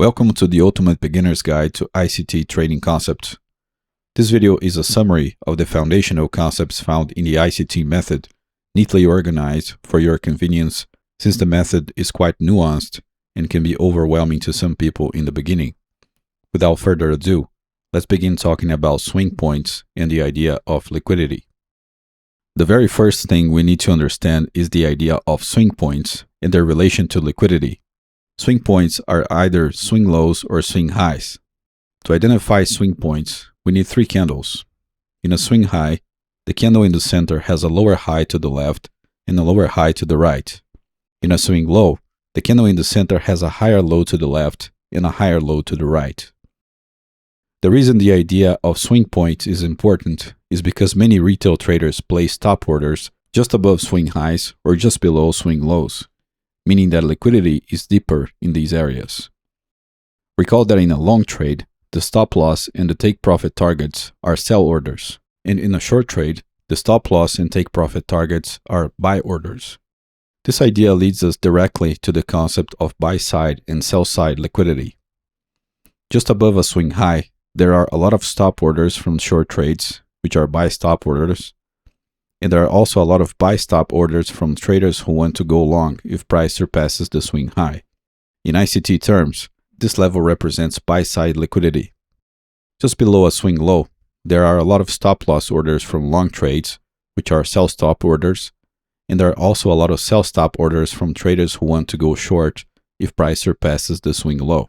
Welcome to the Ultimate Beginner's Guide to ICT Trading Concepts. This video is a summary of the foundational concepts found in the ICT method, neatly organized for your convenience since the method is quite nuanced and can be overwhelming to some people in the beginning. Without further ado, let's begin talking about swing points and the idea of liquidity. The very first thing we need to understand is the idea of swing points and their relation to liquidity. Swing points are either swing lows or swing highs. To identify swing points, we need three candles. In a swing high, the candle in the center has a lower high to the left and a lower high to the right. In a swing low, the candle in the center has a higher low to the left and a higher low to the right. The reason the idea of swing points is important is because many retail traders place stop orders just above swing highs or just below swing lows, meaning that liquidity is deeper in these areas. Recall that in a long trade, the stop loss and the take profit targets are sell orders, and in a short trade, the stop loss and take profit targets are buy orders. This idea leads us directly to the concept of buy side and sell side liquidity. Just above a swing high, there are a lot of stop orders from short trades, which are buy stop orders, and there are also a lot of buy stop orders from traders who want to go long if price surpasses the swing high. In ICT terms, this level represents buy side liquidity. Just below a swing low, there are a lot of stop loss orders from long trades, which are sell stop orders, and there are also a lot of sell stop orders from traders who want to go short if price surpasses the swing low.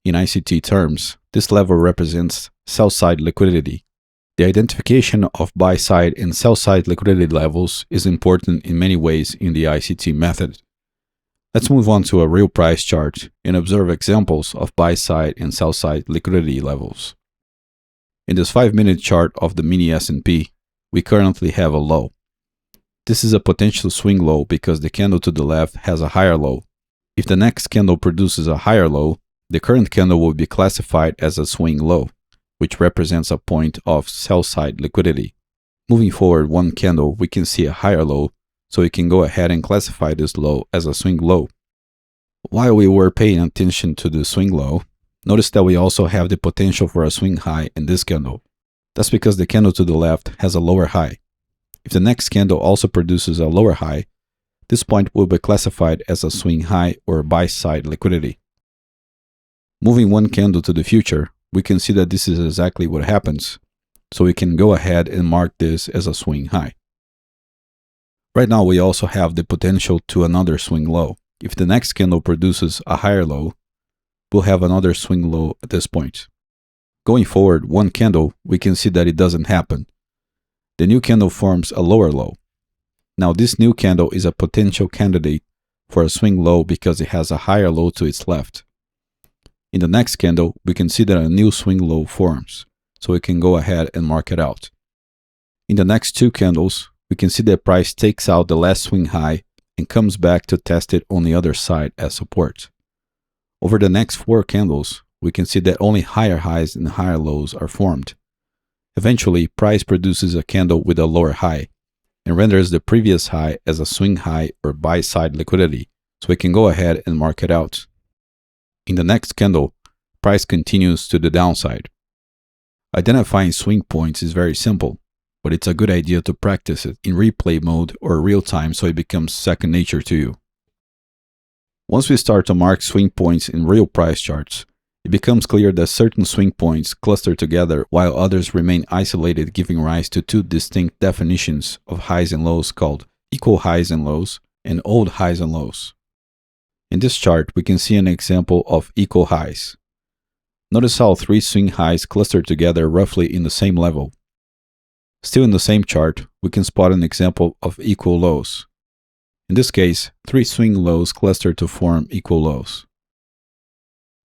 In ICT terms, this level represents sell side liquidity. The identification of buy-side and sell-side liquidity levels is important in many ways in the ICT method. Let's move on to a real price chart and observe examples of buy-side and sell-side liquidity levels. In this 5-minute chart of the mini S&P, we currently have a low. This is a potential swing low because the candle to the left has a higher low. If the next candle produces a higher low, the current candle will be classified as a swing low, which represents a point of sell-side liquidity. Moving forward one candle, we can see a higher low, so we can go ahead and classify this low as a swing low. While we were paying attention to the swing low, notice that we also have the potential for a swing high in this candle. That's because the candle to the left has a lower high. If the next candle also produces a lower high, this point will be classified as a swing high or buy-side liquidity. Moving one candle to the future, we can see that this is exactly what happens, so we can go ahead and mark this as a swing high. Right now, we also have the potential to another swing low. If the next candle produces a higher low, we'll have another swing low at this point. Going forward one candle, we can see that it doesn't happen. The new candle forms a lower low. Now this new candle is a potential candidate for a swing low because it has a higher low to its left. In the next candle, we can see that a new swing low forms, so we can go ahead and mark it out. In the next two candles, we can see that price takes out the last swing high and comes back to test it on the other side as support. Over the next four candles, we can see that only higher highs and higher lows are formed. Eventually, price produces a candle with a lower high and renders the previous high as a swing high or buy-side liquidity, so we can go ahead and mark it out. In the next candle, price continues to the downside. Identifying swing points is very simple, but it's a good idea to practice it in replay mode or real time so it becomes second nature to you. Once we start to mark swing points in real price charts, it becomes clear that certain swing points cluster together while others remain isolated, giving rise to two distinct definitions of highs and lows called equal highs and lows and old highs and lows. In this chart, we can see an example of equal highs. Notice how three swing highs cluster together roughly in the same level. Still in the same chart, we can spot an example of equal lows. In this case, three swing lows cluster to form equal lows.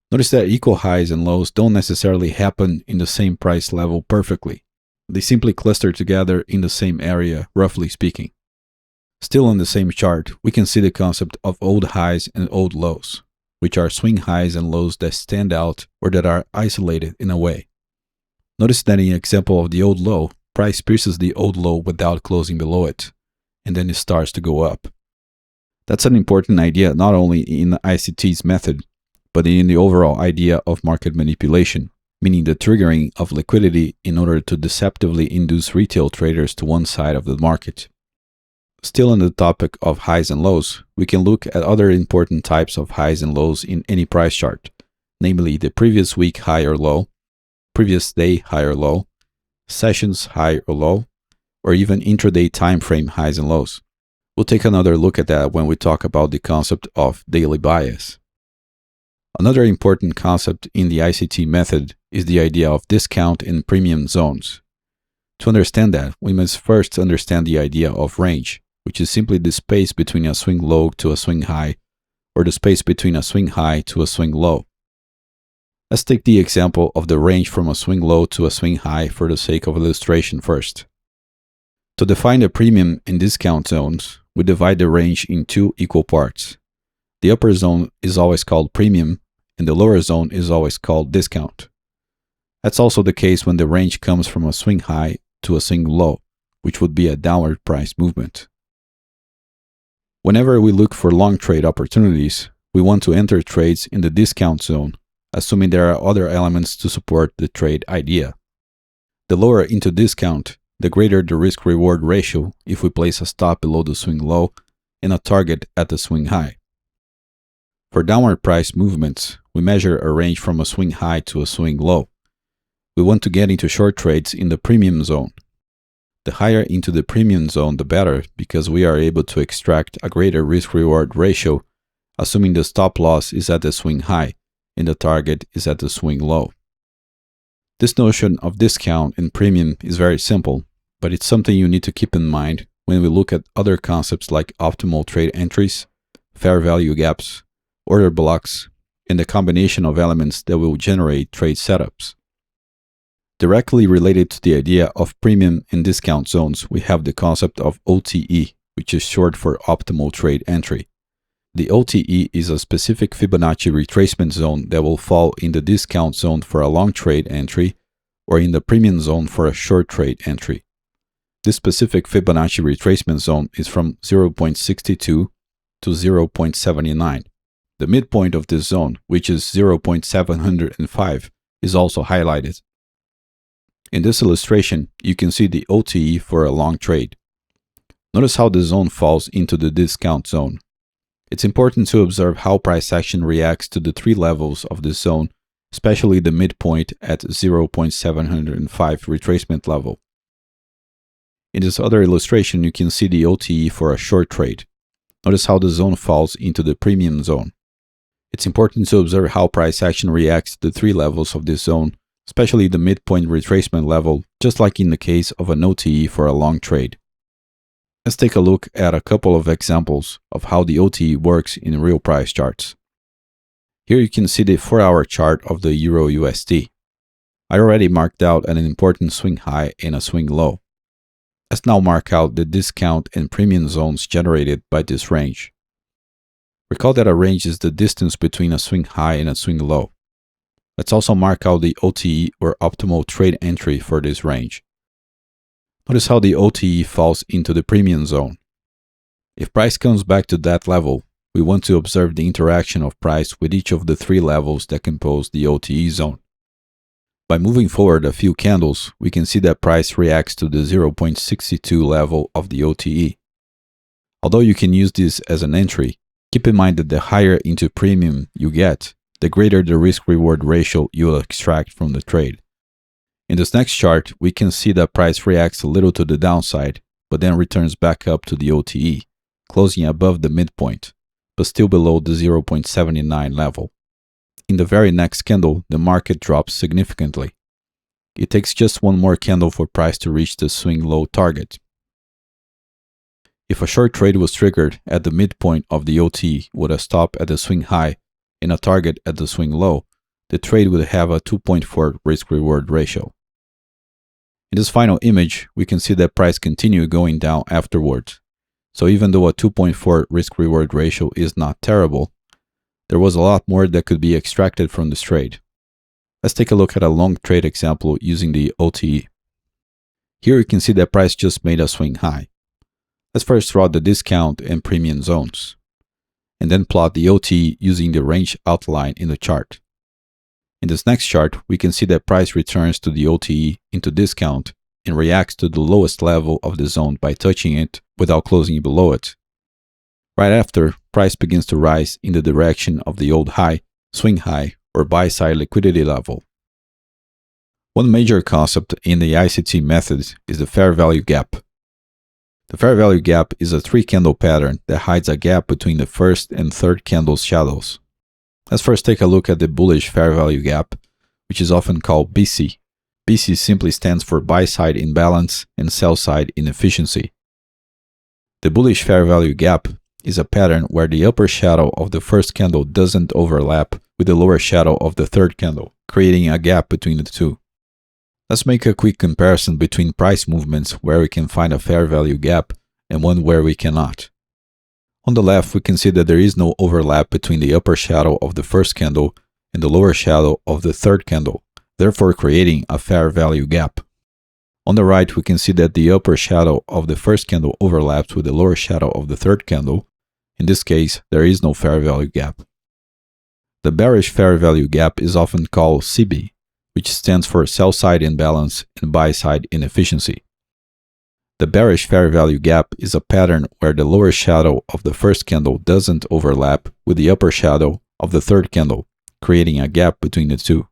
Notice that equal highs and lows don't necessarily happen in the same price level perfectly. They simply cluster together in the same area, roughly speaking. Still on the same chart, we can see the concept of old highs and old lows, which are swing highs and lows that stand out or that are isolated in a way. Notice that in the example of the old low, price pierces the old low without closing below it, and then it starts to go up. That's an important idea not only in ICT's method, but in the overall idea of market manipulation, meaning the triggering of liquidity in order to deceptively induce retail traders to one side of the market. Still on the topic of highs and lows, we can look at other important types of highs and lows in any price chart, namely the previous week high or low, previous day high or low, sessions high or low, or even intraday time frame highs and lows. We'll take another look at that when we talk about the concept of daily bias. Another important concept in the ICT method is the idea of discount and premium zones. To understand that, we must first understand the idea of range, which is simply the space between a swing low to a swing high, or the space between a swing high to a swing low. Let's take the example of the range from a swing low to a swing high for the sake of illustration first. To define the premium and discount zones, we divide the range in two equal parts. The upper zone is always called premium, and the lower zone is always called discount. That's also the case when the range comes from a swing high to a swing low, which would be a downward price movement. Whenever we look for long trade opportunities, we want to enter trades in the discount zone, assuming there are other elements to support the trade idea. The lower into discount, the greater the risk-reward ratio if we place a stop below the swing low and a target at the swing high. For downward price movements, we measure a range from a swing high to a swing low. We want to get into short trades in the premium zone. The higher into the premium zone, the better, because we are able to extract a greater risk-reward ratio, assuming the stop loss is at the swing high and the target is at the swing low. This notion of discount and premium is very simple, but it's something you need to keep in mind when we look at other concepts like optimal trade entries, fair value gaps, order blocks, and the combination of elements that will generate trade setups. Directly related to the idea of premium and discount zones, we have the concept of OTE, which is short for optimal trade entry. The OTE is a specific Fibonacci retracement zone that will fall in the discount zone for a long trade entry or in the premium zone for a short trade entry. This specific Fibonacci retracement zone is from 0.62 to 0.79. The midpoint of this zone, which is 0.705, is also highlighted. In this illustration, you can see the OTE for a long trade. Notice how the zone falls into the discount zone. It's important to observe how price action reacts to the three levels of this zone, especially the midpoint at 0.705 retracement level. In this other illustration, you can see the OTE for a short trade. Notice how the zone falls into the premium zone. It's important to observe how price action reacts to the three levels of this zone, especially the midpoint retracement level, just like in the case of an OTE for a long trade. Let's take a look at a couple of examples of how the OTE works in real price charts. Here you can see the 4-hour chart of the Euro USD. I already marked out an important swing high and a swing low. Let's now mark out the discount and premium zones generated by this range. Recall that a range is the distance between a swing high and a swing low. Let's also mark out the OTE or optimal trade entry for this range. Notice how the OTE falls into the premium zone. If price comes back to that level, we want to observe the interaction of price with each of the three levels that compose the OTE zone. By moving forward a few candles, we can see that price reacts to the 0.62 level of the OTE. Although you can use this as an entry, keep in mind that the higher into premium you get, the greater the risk-reward ratio you will extract from the trade. In this next chart, we can see that price reacts a little to the downside, but then returns back up to the OTE, closing above the midpoint, but still below the 0.79 level. In the very next candle, the market drops significantly. It takes just one more candle for price to reach the swing low target. If a short trade was triggered at the midpoint of the OTE with a stop at the swing high and a target at the swing low, the trade would have a 2.4 risk-reward ratio. In this final image, we can see that price continued going down afterwards. So even though a 2.4 risk-reward ratio is not terrible, there was a lot more that could be extracted from this trade. Let's take a look at a long trade example using the OTE. Here you can see that price just made a swing high. Let's first draw the discount and premium zones. and then plot the OTE using the range outline in the chart. In this next chart, we can see that price returns to the OTE into discount and reacts to the lowest level of the zone by touching it without closing below it. Right after, price begins to rise in the direction of the old high, swing high, or buy-side liquidity level. One major concept in the ICT method is the fair value gap. The fair value gap is a 3-candle pattern that hides a gap between the first and third candle's shadows. Let's first take a look at the bullish fair value gap, which is often called BC. BC simply stands for buy-side imbalance and sell-side inefficiency. The bullish fair value gap is a pattern where the upper shadow of the first candle doesn't overlap with the lower shadow of the third candle, creating a gap between the two. Let's make a quick comparison between price movements where we can find a fair value gap and one where we cannot. On the left, we can see that there is no overlap between the upper shadow of the first candle and the lower shadow of the third candle, therefore creating a fair value gap. On the right, we can see that the upper shadow of the first candle overlaps with the lower shadow of the third candle. In this case, there is no fair value gap. The bearish fair value gap is often called CB, which stands for sell-side imbalance and buy-side inefficiency. The bearish fair value gap is a pattern where the lower shadow of the first candle doesn't overlap with the upper shadow of the third candle, creating a gap between the two.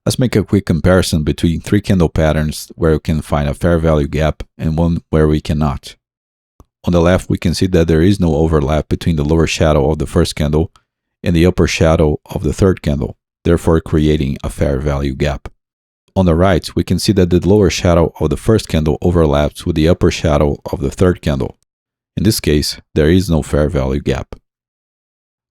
Let's make a quick comparison between 3-candle patterns where we can find a fair value gap and one where we cannot. On the left, we can see that there is no overlap between the lower shadow of the first candle and the upper shadow of the third candle, therefore creating a fair value gap. On the right, we can see that the lower shadow of the first candle overlaps with the upper shadow of the third candle. In this case, there is no fair value gap.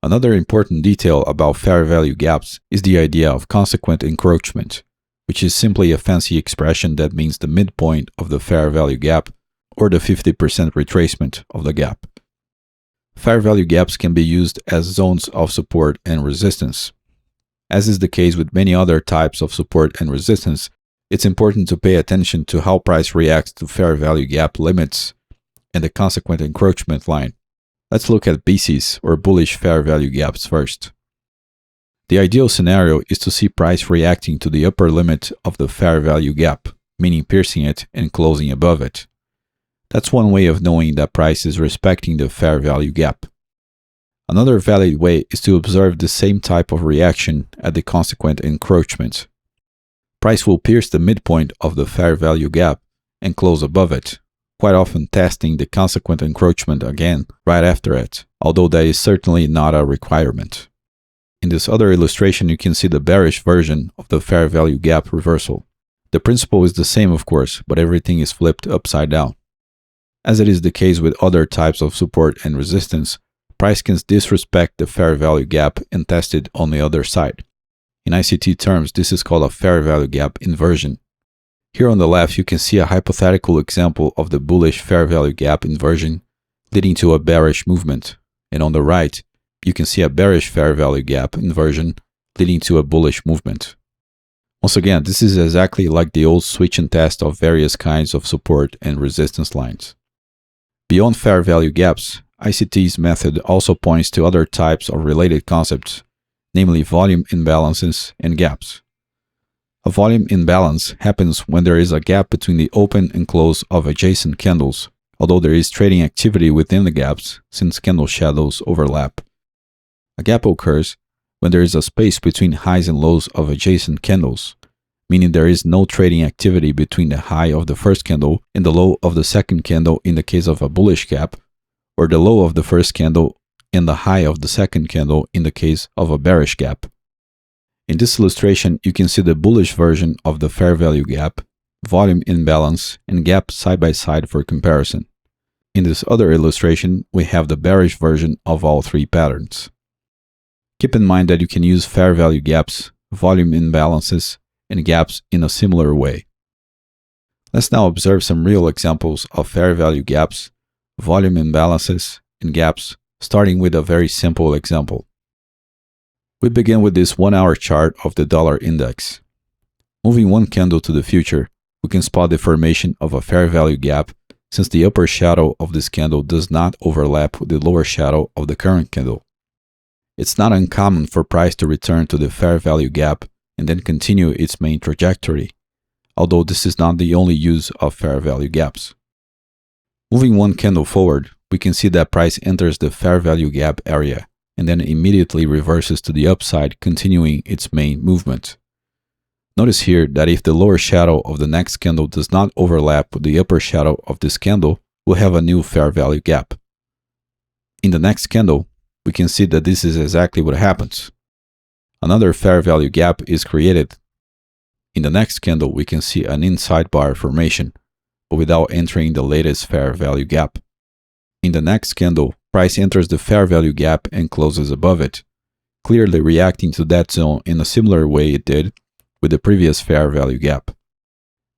Another important detail about fair value gaps is the idea of consequent encroachment, which is simply a fancy expression that means the midpoint of the fair value gap or the 50% retracement of the gap. Fair value gaps can be used as zones of support and resistance. As is the case with many other types of support and resistance, it's important to pay attention to how price reacts to fair value gap limits and the consequent encroachment line. Let's look at BCs, or bullish fair value gaps, first. The ideal scenario is to see price reacting to the upper limit of the fair value gap, meaning piercing it and closing above it. That's one way of knowing that price is respecting the fair value gap. Another valid way is to observe the same type of reaction at the consequent encroachment. Price will pierce the midpoint of the fair value gap and close above it, quite often testing the consequent encroachment again right after it, although that is certainly not a requirement. In this other illustration, you can see the bearish version of the fair value gap reversal. The principle is the same, of course, but everything is flipped upside down. As it is the case with other types of support and resistance, price can disrespect the fair value gap and test it on the other side. In ICT terms, this is called a fair value gap inversion. Here on the left, you can see a hypothetical example of the bullish fair value gap inversion leading to a bearish movement. And on the right, you can see a bearish fair value gap inversion leading to a bullish movement. Once again, this is exactly like the old switch and test of various kinds of support and resistance lines. Beyond fair value gaps, ICT's method also points to other types of related concepts, namely volume imbalances and gaps. A volume imbalance happens when there is a gap between the open and close of adjacent candles, although there is trading activity within the gaps since candle shadows overlap. A gap occurs when there is a space between highs and lows of adjacent candles, meaning there is no trading activity between the high of the first candle and the low of the second candle in the case of a bullish gap, or the low of the first candle and the high of the second candle in the case of a bearish gap. In this illustration, you can see the bullish version of the fair value gap, volume imbalance, and gap side by side for comparison. In this other illustration, we have the bearish version of all three patterns. Keep in mind that you can use fair value gaps, volume imbalances, and gaps in a similar way. Let's now observe some real examples of fair value gaps, volume imbalances, and gaps, starting with a very simple example. We begin with this 1-hour chart of the dollar index. Moving one candle to the future, we can spot the formation of a fair value gap since the upper shadow of this candle does not overlap with the lower shadow of the current candle. It's not uncommon for price to return to the fair value gap and then continue its main trajectory, although this is not the only use of fair value gaps. Moving one candle forward, we can see that price enters the fair value gap area and then immediately reverses to the upside, continuing its main movement. Notice here that if the lower shadow of the next candle does not overlap with the upper shadow of this candle, we'll have a new fair value gap. In the next candle, we can see that this is exactly what happens. Another fair value gap is created. In the next candle, we can see an inside bar formation, but without entering the latest fair value gap. In the next candle, price enters the fair value gap and closes above it, clearly reacting to that zone in a similar way it did with the previous fair value gap.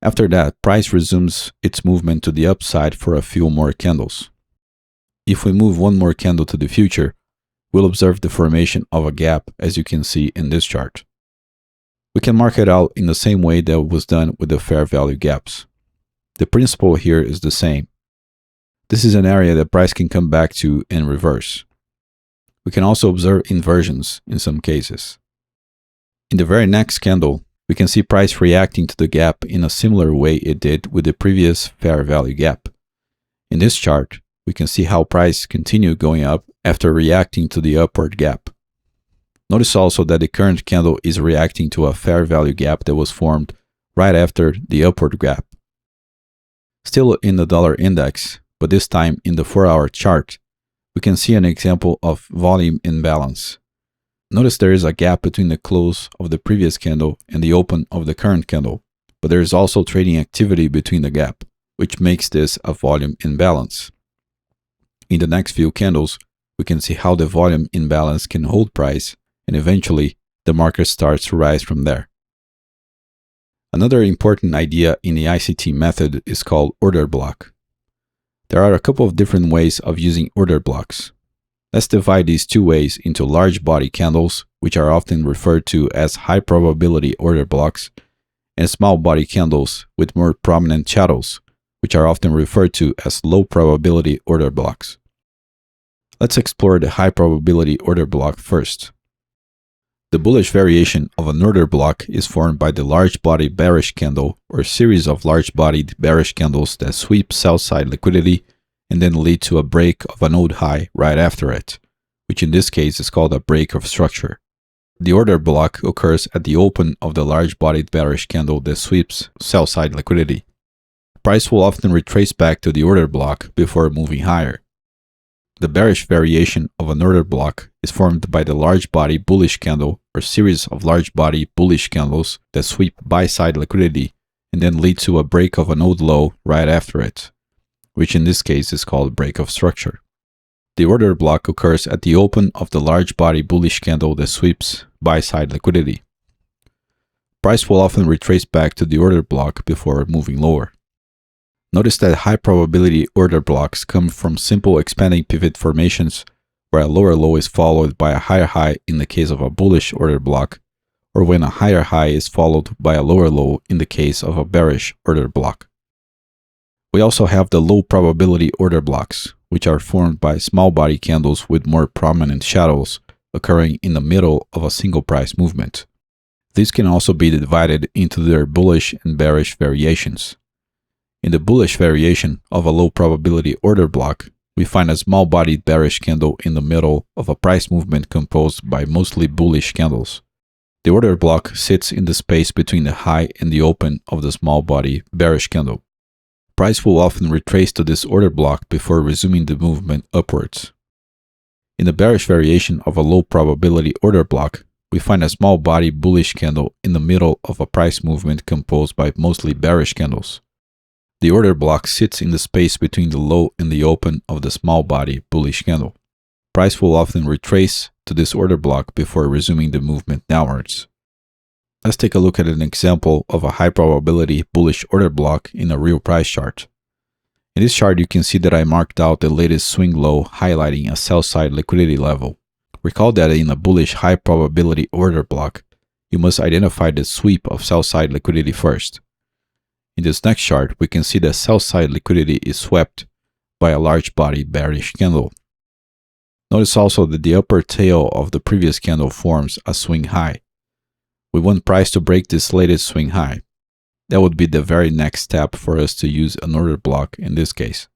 After that, price resumes its movement to the upside for a few more candles. If we move one more candle to the future, we'll observe the formation of a gap, as you can see in this chart. We can mark it out in the same way that was done with the fair value gaps. The principle here is the same. This is an area that price can come back to and reverse. We can also observe inversions in some cases. In the very next candle, we can see price reacting to the gap in a similar way it did with the previous fair value gap. In this chart, we can see how price continued going up after reacting to the upward gap. Notice also that the current candle is reacting to a fair value gap that was formed right after the upward gap. Still in the dollar index, but this time in the 4-hour chart, we can see an example of volume imbalance. Notice there is a gap between the close of the previous candle and the open of the current candle, but there is also trading activity between the gap, which makes this a volume imbalance. In the next few candles, we can see how the volume imbalance can hold price, and eventually the market starts to rise from there. Another important idea in the ICT method is called order block. There are a couple of different ways of using order blocks. Let's divide these two ways into large body candles, which are often referred to as high probability order blocks, and small body candles with more prominent shadows, which are often referred to as low probability order blocks. Let's explore the high probability order block first. The bullish variation of an order block is formed by the large body bearish candle or series of large bodied bearish candles that sweep sell side liquidity and then lead to a break of an old high right after it, which in this case is called a break of structure. The order block occurs at the open of the large bodied bearish candle that sweeps sell side liquidity. Price will often retrace back to the order block before moving higher. The bearish variation of an order block is formed by the large body bullish candle or series of large body bullish candles that sweep buy side liquidity and then lead to a break of an old low right after it, which in this case is called break of structure. The order block occurs at the open of the large body bullish candle that sweeps buy side liquidity. Price will often retrace back to the order block before moving lower. Notice that high probability order blocks come from simple expanding pivot formations where a lower low is followed by a higher high in the case of a bullish order block, or when a higher high is followed by a lower low in the case of a bearish order block. We also have the low probability order blocks, which are formed by small body candles with more prominent shadows occurring in the middle of a single price movement. These can also be divided into their bullish and bearish variations. In the bullish variation of a low probability order block, we find a small-bodied bearish candle in the middle of a price movement composed by mostly bullish candles. The order block sits in the space between the high and the open of the small-body bearish candle. Price will often retrace to this order block before resuming the movement upwards. In the bearish variation of a low probability order block, we find a small-body bullish candle in the middle of a price movement composed by mostly bearish candles. The order block sits in the space between the low and the open of the small body bullish candle. Price will often retrace to this order block before resuming the movement downwards. Let's take a look at an example of a high probability bullish order block in a real price chart. In this chart, you can see that I marked out the latest swing low highlighting a sell side liquidity level. Recall that in a bullish high probability order block, you must identify the sweep of sell side liquidity first. In this next chart, we can see that sell side liquidity is swept by a large body bearish candle. Notice also that the upper tail of the previous candle forms a swing high. We want price to break this latest swing high. That would be the very next step for us to use an order block in this case.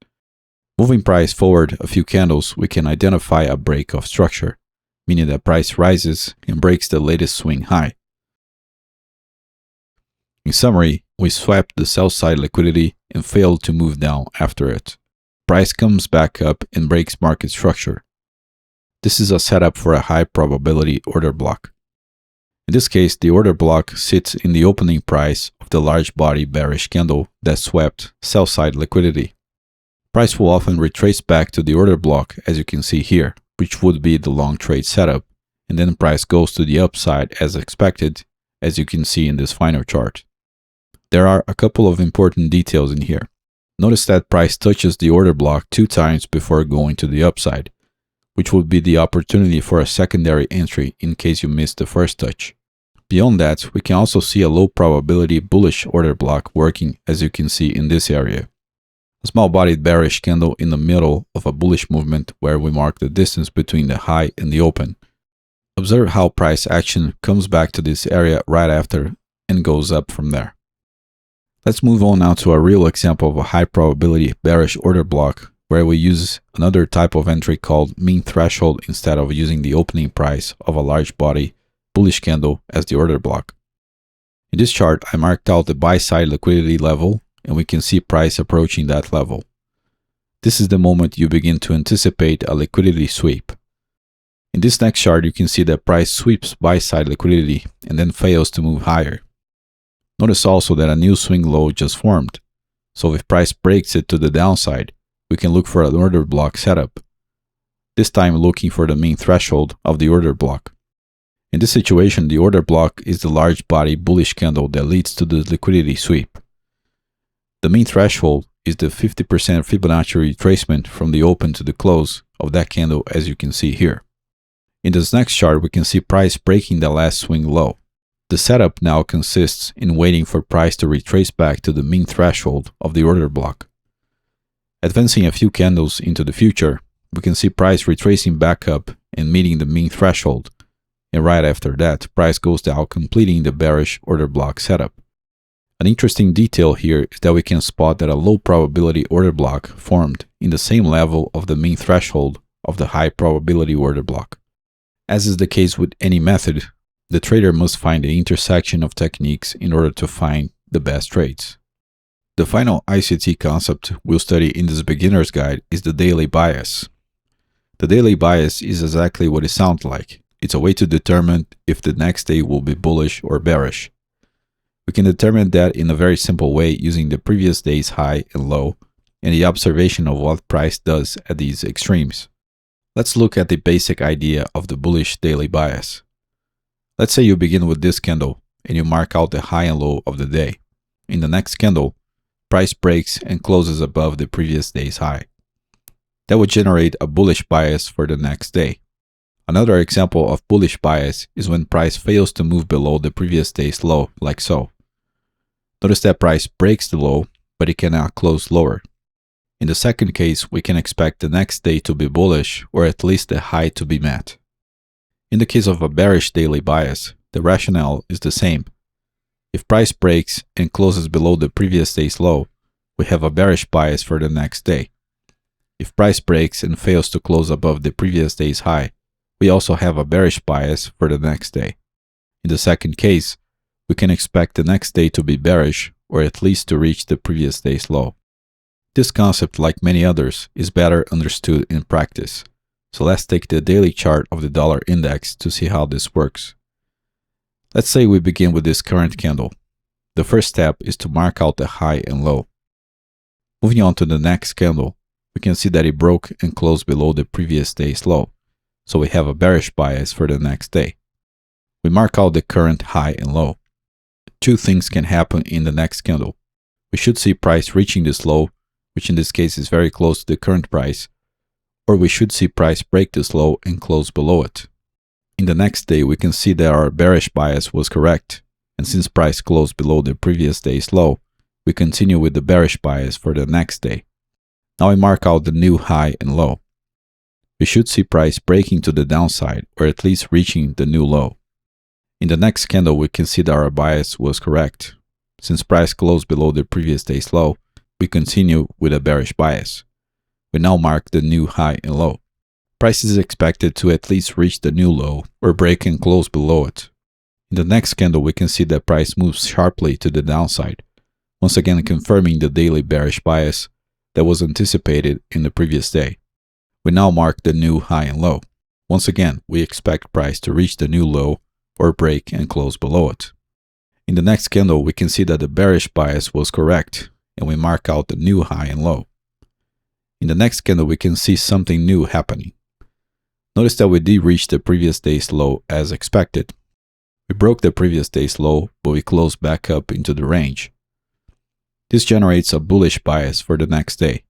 Moving price forward a few candles, we can identify a break of structure, meaning that price rises and breaks the latest swing high. In summary, we swept the sell side liquidity and failed to move down after it. Price comes back up and breaks market structure. This is a setup for a high probability order block. In this case, the order block sits in the opening price of the large body bearish candle that swept sell side liquidity. Price will often retrace back to the order block, as you can see here, which would be the long trade setup, and then price goes to the upside as expected, as you can see in this final chart. There are a couple of important details in here. Notice that price touches the order block 2 times before going to the upside, which would be the opportunity for a secondary entry in case you missed the first touch. Beyond that, we can also see a low probability bullish order block working, as you can see in this area. A small-bodied bearish candle in the middle of a bullish movement where we mark the distance between the high and the open. Observe how price action comes back to this area right after and goes up from there. Let's move on now to a real example of a high probability bearish order block where we use another type of entry called mean threshold instead of using the opening price of a large body bullish candle as the order block. In this chart, I marked out the buy side liquidity level and we can see price approaching that level. This is the moment you begin to anticipate a liquidity sweep. In this next chart, you can see that price sweeps buy side liquidity and then fails to move higher. Notice also that a new swing low just formed. So if price breaks it to the downside, we can look for an order block setup, this time looking for the mean threshold of the order block. In this situation, the order block is the large body bullish candle that leads to the liquidity sweep. The mean threshold is the 50% Fibonacci retracement from the open to the close of that candle, as you can see here. In this next chart, we can see price breaking the last swing low. The setup now consists in waiting for price to retrace back to the mean threshold of the order block. Advancing a few candles into the future, we can see price retracing back up and meeting the mean threshold, and right after that, price goes down, completing the bearish order block setup. An interesting detail here is that we can spot that a low probability order block formed in the same level of the mean threshold of the high probability order block. As is the case with any method, the trader must find the intersection of techniques in order to find the best trades. The final ICT concept we'll study in this beginner's guide is the daily bias. The daily bias is exactly what it sounds like. It's a way to determine if the next day will be bullish or bearish. We can determine that in a very simple way using the previous day's high and low and the observation of what price does at these extremes. Let's look at the basic idea of the bullish daily bias. Let's say you begin with this candle and you mark out the high and low of the day. In the next candle, price breaks and closes above the previous day's high. That would generate a bullish bias for the next day. Another example of bullish bias is when price fails to move below the previous day's low, like so. Notice that price breaks the low, but it cannot close lower. In the second case, we can expect the next day to be bullish or at least the high to be met. In the case of a bearish daily bias, the rationale is the same. If price breaks and closes below the previous day's low, we have a bearish bias for the next day. If price breaks and fails to close above the previous day's high, we also have a bearish bias for the next day. In the second case, we can expect the next day to be bearish or at least to reach the previous day's low. This concept, like many others, is better understood in practice. So let's take the daily chart of the dollar index to see how this works. Let's say we begin with this current candle. The first step is to mark out the high and low. Moving on to the next candle, we can see that it broke and closed below the previous day's low. So we have a bearish bias for the next day. We mark out the current high and low. Two things can happen in the next candle. We should see price reaching this low, which in this case is very close to the current price, or we should see price break this low and close below it. In the next day, we can see that our bearish bias was correct, and since price closed below the previous day's low, we continue with the bearish bias for the next day. Now I mark out the new high and low. we should see price breaking to the downside or at least reaching the new low. In the next candle, we can see that our bias was correct. Since price closed below the previous day's low, we continue with a bearish bias. We now mark the new high and low. Price is expected to at least reach the new low or break and close below it. In the next candle, we can see that price moves sharply to the downside, once again confirming the daily bearish bias that was anticipated in the previous day. We now mark the new high and low. Once again, we expect price to reach the new low or break and close below it. In the next candle, we can see that the bearish bias was correct, and we mark out the new high and low. In the next candle, we can see something new happening. Notice that we did reach the previous day's low as expected. We broke the previous day's low, but we closed back up into the range. This generates a bullish bias for the next day.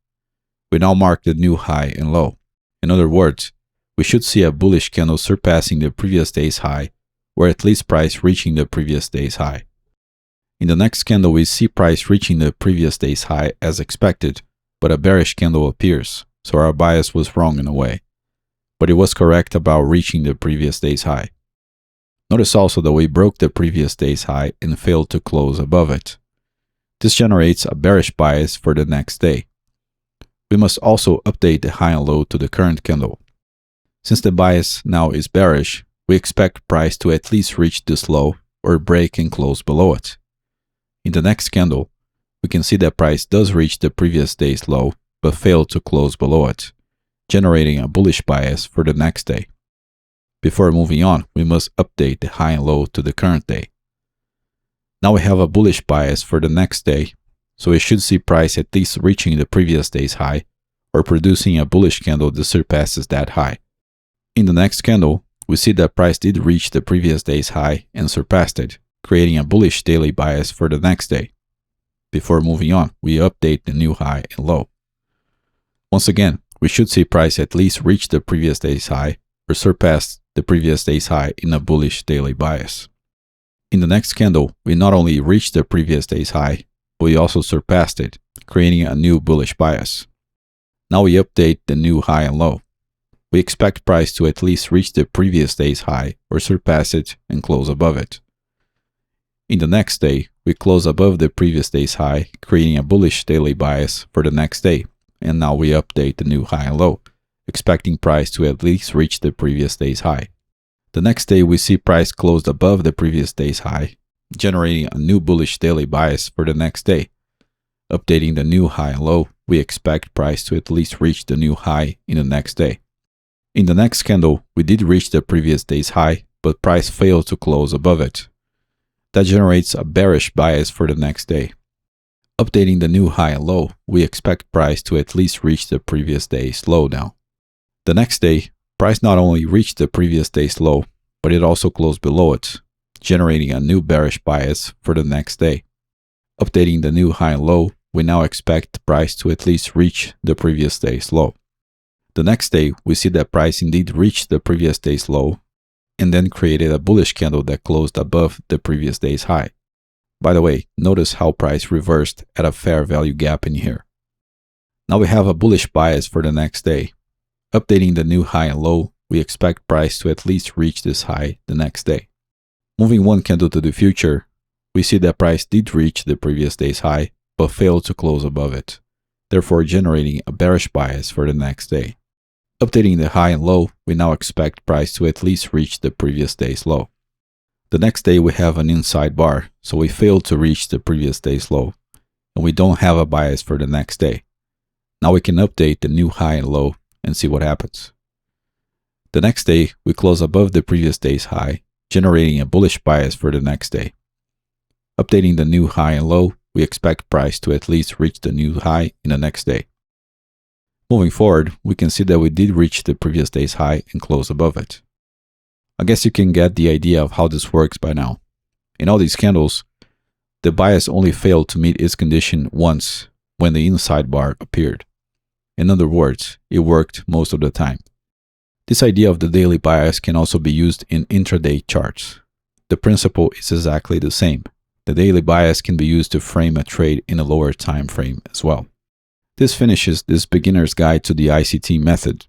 We now mark the new high and low. In other words, we should see a bullish candle surpassing the previous day's high, or at least price reaching the previous day's high. In the next candle, we see price reaching the previous day's high as expected, but a bearish candle appears, so our bias was wrong in a way. But it was correct about reaching the previous day's high. Notice also that we broke the previous day's high and failed to close above it. This generates a bearish bias for the next day. We must also update the high and low to the current candle. Since the bias now is bearish, we expect price to at least reach this low or break and close below it. In the next candle, we can see that price does reach the previous day's low but failed to close below it, generating a bullish bias for the next day. Before moving on, we must update the high and low to the current day. Now we have a bullish bias for the next day, so we should see price at least reaching the previous day's high or producing a bullish candle that surpasses that high. In the next candle, we see that price did reach the previous day's high and surpassed it, creating a bullish daily bias for the next day. Before moving on, we update the new high and low. Once again, we should see price at least reach the previous day's high or surpass the previous day's high in a bullish daily bias. In the next candle, we not only reached the previous day's high, but we also surpassed it, creating a new bullish bias. Now we update the new high and low. We expect price to at least reach the previous day's high or surpass it and close above it. In the next day, we close above the previous day's high, creating a bullish daily bias for the next day. And now we update the new high and low, expecting price to at least reach the previous day's high. The next day, we see price closed above the previous day's high, generating a new bullish daily bias for the next day. Updating the new high and low, we expect price to at least reach the new high in the next day. In the next candle, we did reach the previous day's high, but price failed to close above it. That generates a bearish bias for the next day. Updating the new high and low, we expect price to at least reach the previous day's low now. The next day, price not only reached the previous day's low, but it also closed below it, generating a new bearish bias for the next day. Updating the new high and low, we now expect price to at least reach the previous day's low. The next day, we see that price indeed reached the previous day's low and then created a bullish candle that closed above the previous day's high. By the way, notice how price reversed at a fair value gap in here. Now we have a bullish bias for the next day. Updating the new high and low, we expect price to at least reach this high the next day. Moving one candle to the future, we see that price did reach the previous day's high, but failed to close above it, therefore generating a bearish bias for the next day. Updating the high and low, we now expect price to at least reach the previous day's low. The next day we have an inside bar, so we failed to reach the previous day's low, and we don't have a bias for the next day. Now we can update the new high and low and see what happens. The next day, we close above the previous day's high, generating a bullish bias for the next day. Updating the new high and low, we expect price to at least reach the new high in the next day. Moving forward, we can see that we did reach the previous day's high and close above it. I guess you can get the idea of how this works by now. In all these candles, the bias only failed to meet its condition once when the inside bar appeared. In other words, it worked most of the time. This idea of the daily bias can also be used in intraday charts. The principle is exactly the same. The daily bias can be used to frame a trade in a lower time frame as well. This finishes this beginner's guide to the ICT method.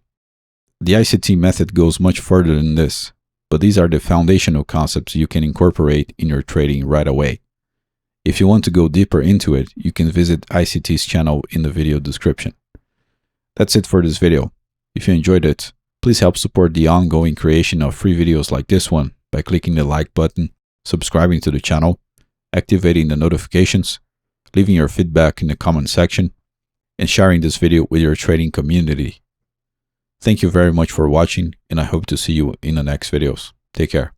The ICT method goes much further than this, but these are the foundational concepts you can incorporate in your trading right away. If you want to go deeper into it, you can visit ICT's channel in the video description. That's it for this video. If you enjoyed it, please help support the ongoing creation of free videos like this one by clicking the like button, subscribing to the channel, activating the notifications, leaving your feedback in the comment section, and sharing this video with your trading community. Thank you very much for watching, and I hope to see you in the next videos. Take care.